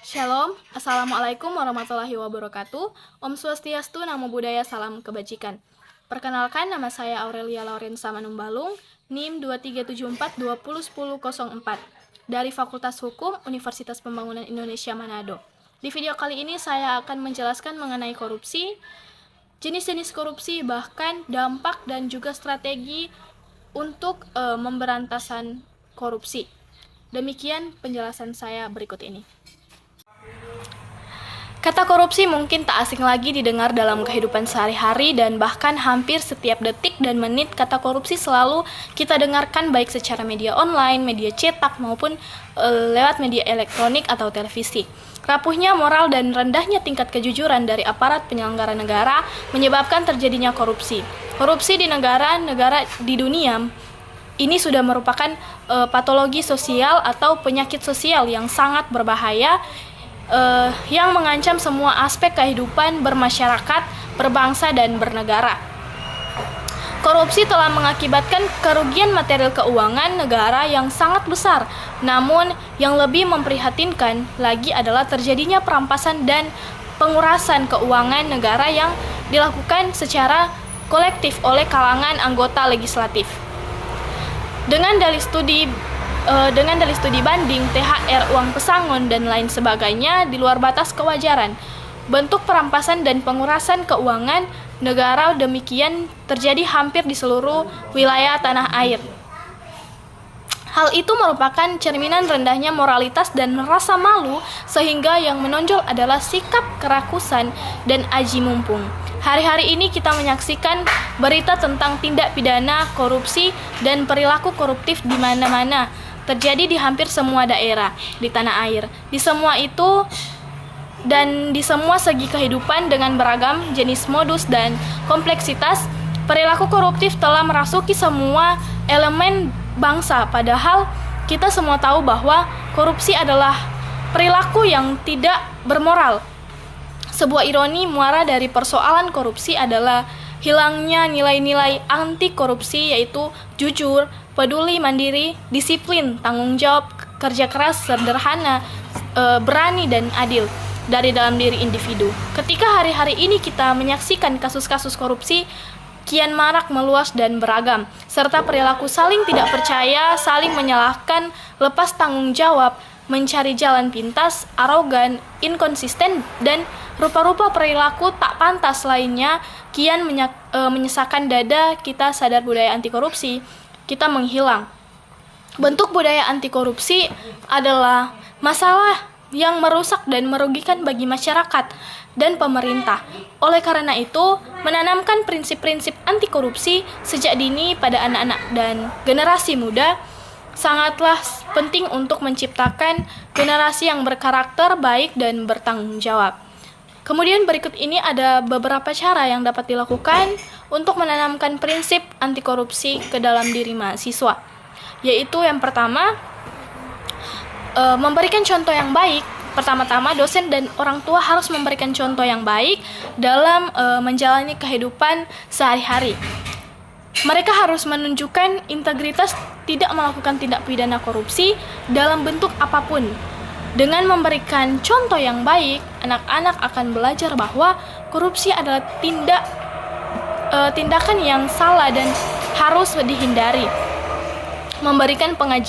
Shalom, Assalamualaikum warahmatullahi wabarakatuh. Om Swastiastu, Namo Buddhaya, Salam Kebajikan. Perkenalkan, nama saya Aurelia Laurensa Manumbalung, NIM 2374201004 dari Fakultas Hukum Universitas Pembangunan Indonesia Manado. Di video kali ini saya akan menjelaskan mengenai korupsi, jenis-jenis korupsi, bahkan dampak dan juga strategi untuk memberantasan korupsi. Demikian penjelasan saya berikut ini. Kata korupsi mungkin tak asing lagi didengar dalam kehidupan sehari-hari dan bahkan hampir setiap detik dan menit kata korupsi selalu kita dengarkan baik secara media online, media cetak maupun lewat media elektronik atau televisi. Rapuhnya moral dan rendahnya tingkat kejujuran dari aparat penyelenggara negara menyebabkan terjadinya korupsi. Korupsi di negara-negara di dunia ini sudah merupakan patologi sosial atau penyakit sosial yang sangat berbahaya yang mengancam semua aspek kehidupan bermasyarakat, berbangsa, dan bernegara. Korupsi telah mengakibatkan kerugian material keuangan negara yang sangat besar. Namun, yang lebih memprihatinkan lagi adalah terjadinya perampasan dan pengurasan keuangan negara yang dilakukan secara kolektif oleh kalangan anggota legislatif. Dengan dalih studi banding, THR, uang pesangon, dan lain sebagainya di luar batas kewajaran. Bentuk perampasan dan pengurasan keuangan negara demikian terjadi hampir di seluruh wilayah tanah air. Hal itu merupakan cerminan rendahnya moralitas dan rasa malu, sehingga yang menonjol adalah sikap kerakusan dan aji mumpung. Hari-hari ini kita menyaksikan berita tentang tindak pidana korupsi dan perilaku koruptif di mana-mana. Terjadi di hampir semua daerah di tanah air. Di semua itu dan di semua segi kehidupan dengan beragam jenis modus dan kompleksitas, perilaku koruptif telah merasuki semua elemen bangsa. Padahal kita semua tahu bahwa korupsi adalah perilaku yang tidak bermoral. Sebuah ironi muara dari persoalan korupsi adalah hilangnya nilai-nilai anti korupsi, yaitu jujur, peduli, mandiri, disiplin, tanggung jawab, kerja keras, sederhana, berani, dan adil dari dalam diri individu. Ketika hari-hari ini kita menyaksikan kasus-kasus korupsi kian marak, meluas, dan beragam, serta perilaku saling tidak percaya, saling menyalahkan, lepas tanggung jawab, mencari jalan pintas, arogan, inkonsisten, dan rupa-rupa perilaku tak pantas lainnya kian menyesakan dada kita. Sadar budaya anti korupsi kita menghilang. Bentuk budaya anti korupsi adalah masalah yang merusak dan merugikan bagi masyarakat dan pemerintah. Oleh karena itu, menanamkan prinsip-prinsip anti korupsi sejak dini pada anak-anak dan generasi muda sangatlah penting untuk menciptakan generasi yang berkarakter baik dan bertanggung jawab. Kemudian berikut ini ada beberapa cara yang dapat dilakukan untuk menanamkan prinsip anti korupsi ke dalam diri mahasiswa. Yaitu yang pertama, memberikan contoh yang baik. Pertama-tama, dosen dan orang tua harus memberikan contoh yang baik dalam menjalani kehidupan sehari-hari. Mereka harus menunjukkan integritas, tidak melakukan tindak pidana korupsi dalam bentuk apapun. Dengan memberikan contoh yang baik, anak-anak akan belajar bahwa korupsi adalah tindakan yang salah dan harus dihindari.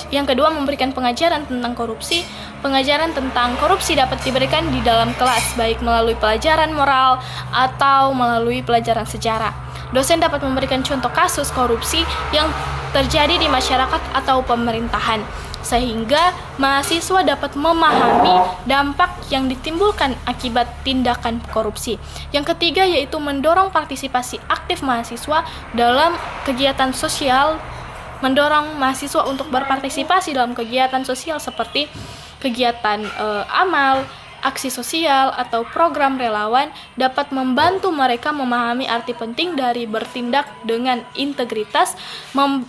Yang kedua, memberikan pengajaran tentang korupsi. Pengajaran tentang korupsi dapat diberikan di dalam kelas, baik melalui pelajaran moral atau melalui pelajaran sejarah. Dosen dapat memberikan contoh kasus korupsi yang terjadi di masyarakat atau pemerintahan, sehingga mahasiswa dapat memahami dampak yang ditimbulkan akibat tindakan korupsi. Yang ketiga yaitu mendorong partisipasi aktif mahasiswa dalam kegiatan sosial, mendorong mahasiswa untuk berpartisipasi dalam kegiatan sosial seperti kegiatan amal, aksi sosial, atau program relawan dapat membantu mereka memahami arti penting dari bertindak dengan integritas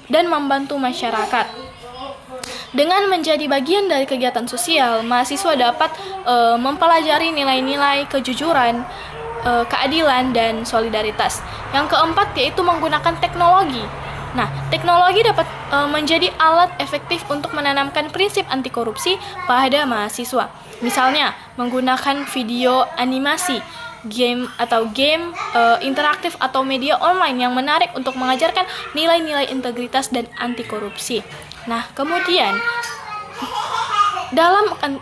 dan membantu masyarakat. Dengan menjadi bagian dari kegiatan sosial, mahasiswa dapat mempelajari nilai-nilai kejujuran, keadilan, dan solidaritas. Yang keempat yaitu menggunakan teknologi. Nah, teknologi dapat menjadi alat efektif untuk menanamkan prinsip anti korupsi pada mahasiswa. Misalnya, menggunakan video animasi, game interaktif atau media online yang menarik untuk mengajarkan nilai-nilai integritas dan anti korupsi. Nah, kemudian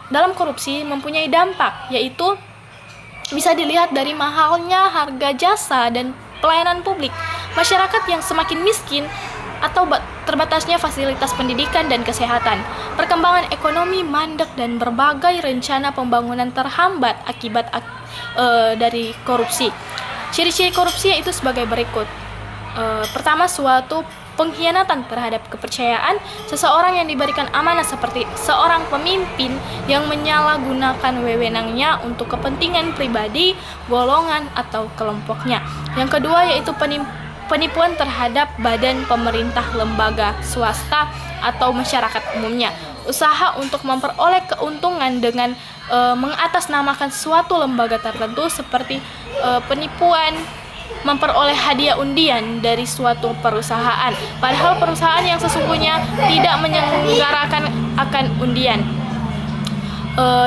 dalam korupsi mempunyai dampak, yaitu bisa dilihat dari mahalnya harga jasa dan pelayanan publik. Masyarakat yang semakin miskin atau terbatasnya fasilitas pendidikan dan kesehatan, perkembangan ekonomi mandek dan berbagai rencana pembangunan terhambat akibat dari korupsi. Ciri-ciri korupsi yaitu sebagai berikut. Pertama, suatu pengkhianatan terhadap kepercayaan. Seseorang yang diberikan amanah seperti seorang pemimpin yang menyalahgunakan wewenangnya untuk kepentingan pribadi, golongan, atau kelompoknya. Yang kedua yaitu penipuan terhadap badan pemerintah, lembaga swasta, atau masyarakat umumnya. Usaha untuk memperoleh keuntungan dengan mengatasnamakan suatu lembaga tertentu, seperti penipuan memperoleh hadiah undian dari suatu perusahaan, padahal perusahaan yang sesungguhnya tidak menyelenggarakan akan undian.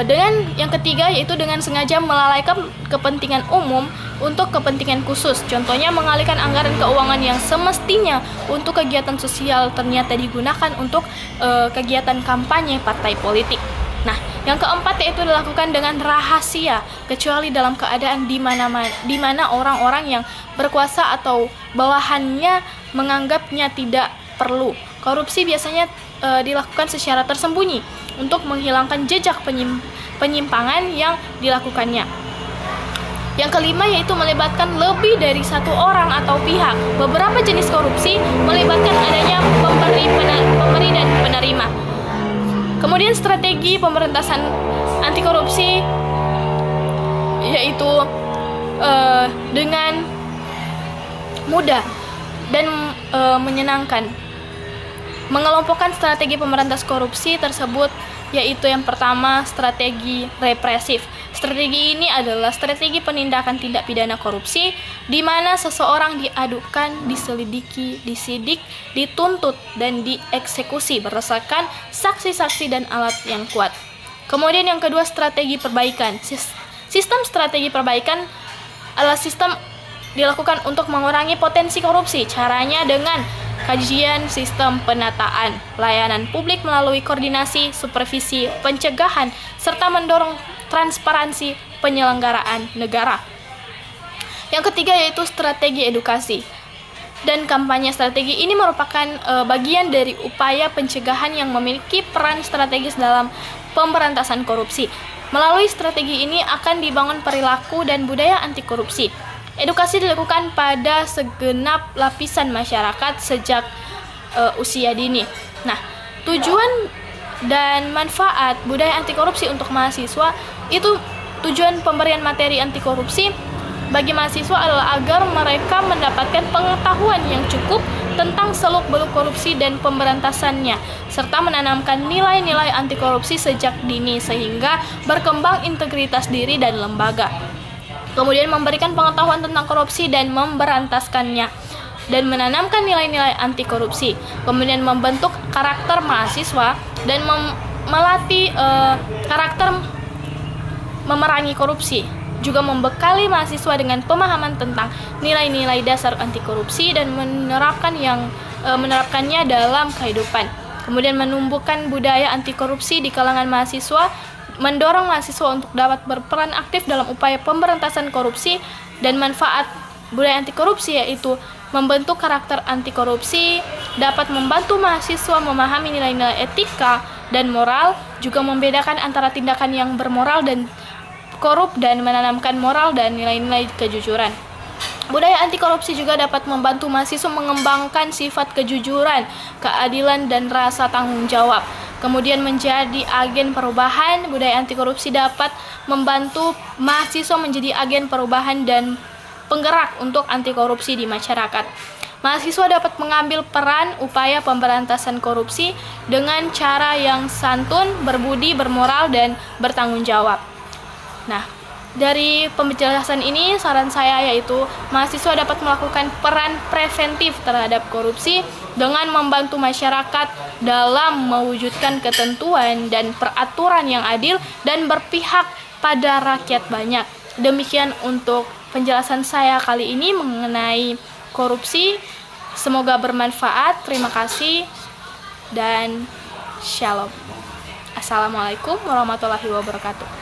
Dengan yang ketiga yaitu dengan sengaja melalaikan kepentingan umum untuk kepentingan khusus. Contohnya, mengalihkan anggaran keuangan yang semestinya untuk kegiatan sosial ternyata digunakan untuk kegiatan kampanye partai politik. Nah, yang keempat yaitu dilakukan dengan rahasia, kecuali dalam keadaan di mana orang-orang yang berkuasa atau bawahannya menganggapnya tidak perlu. Korupsi biasanya dilakukan secara tersembunyi untuk menghilangkan jejak penyimpangan yang dilakukannya. Yang kelima yaitu melibatkan lebih dari satu orang atau pihak. Beberapa jenis korupsi melibatkan adanya pemberi dan penerima. Kemudian strategi pemberantasan anti korupsi yaitu dengan mudah dan menyenangkan. Mengelompokkan strategi pemberantasan korupsi tersebut yaitu yang pertama, strategi represif. Strategi ini adalah strategi penindakan tindak pidana korupsi di mana seseorang diadukan, diselidiki, disidik, dituntut, dan dieksekusi berdasarkan saksi-saksi dan alat yang kuat. Kemudian yang kedua, strategi perbaikan. Sistem strategi perbaikan adalah sistem dilakukan untuk mengurangi potensi korupsi. Caranya dengan kajian sistem penataan pelayanan publik melalui koordinasi, supervisi, pencegahan, serta mendorong transparansi penyelenggaraan negara. Yang ketiga yaitu strategi edukasi dan kampanye. Strategi ini merupakan bagian dari upaya pencegahan yang memiliki peran strategis dalam pemberantasan korupsi. Melalui strategi ini akan dibangun perilaku dan budaya anti korupsi. Edukasi dilakukan pada segenap lapisan masyarakat sejak usia dini. Nah, tujuan dan manfaat budaya anti korupsi untuk mahasiswa itu, tujuan pemberian materi anti korupsi bagi mahasiswa adalah agar mereka mendapatkan pengetahuan yang cukup tentang seluk-beluk korupsi dan pemberantasannya, serta menanamkan nilai-nilai anti korupsi sejak dini sehingga berkembang integritas diri dan lembaga. Kemudian memberikan pengetahuan tentang korupsi dan memberantaskannya, dan menanamkan nilai-nilai anti korupsi. Kemudian membentuk karakter mahasiswa dan melatih karakter memerangi korupsi. Juga membekali mahasiswa dengan pemahaman tentang nilai-nilai dasar anti korupsi dan menerapkannya dalam kehidupan. Kemudian menumbuhkan budaya anti korupsi di kalangan mahasiswa, mendorong mahasiswa untuk dapat berperan aktif dalam upaya pemberantasan korupsi. Dan manfaat budaya anti korupsi yaitu membentuk karakter anti korupsi, dapat membantu mahasiswa memahami nilai-nilai etika dan moral, juga membedakan antara tindakan yang bermoral dan korup, dan menanamkan moral dan nilai-nilai kejujuran. Budaya anti korupsi juga dapat membantu mahasiswa mengembangkan sifat kejujuran, keadilan, dan rasa tanggung jawab. Kemudian menjadi agen perubahan. Budaya anti korupsi dapat membantu mahasiswa menjadi agen perubahan dan penggerak untuk anti korupsi di masyarakat. Mahasiswa dapat mengambil peran upaya pemberantasan korupsi dengan cara yang santun, berbudi, bermoral, dan bertanggung jawab. Nah, Dari penjelasan ini, saran saya yaitu mahasiswa dapat melakukan peran preventif terhadap korupsi dengan membantu masyarakat dalam mewujudkan ketentuan dan peraturan yang adil dan berpihak pada rakyat banyak. Demikian untuk penjelasan saya kali ini mengenai korupsi. Semoga bermanfaat. Terima kasih dan shalom. Assalamualaikum warahmatullahi wabarakatuh.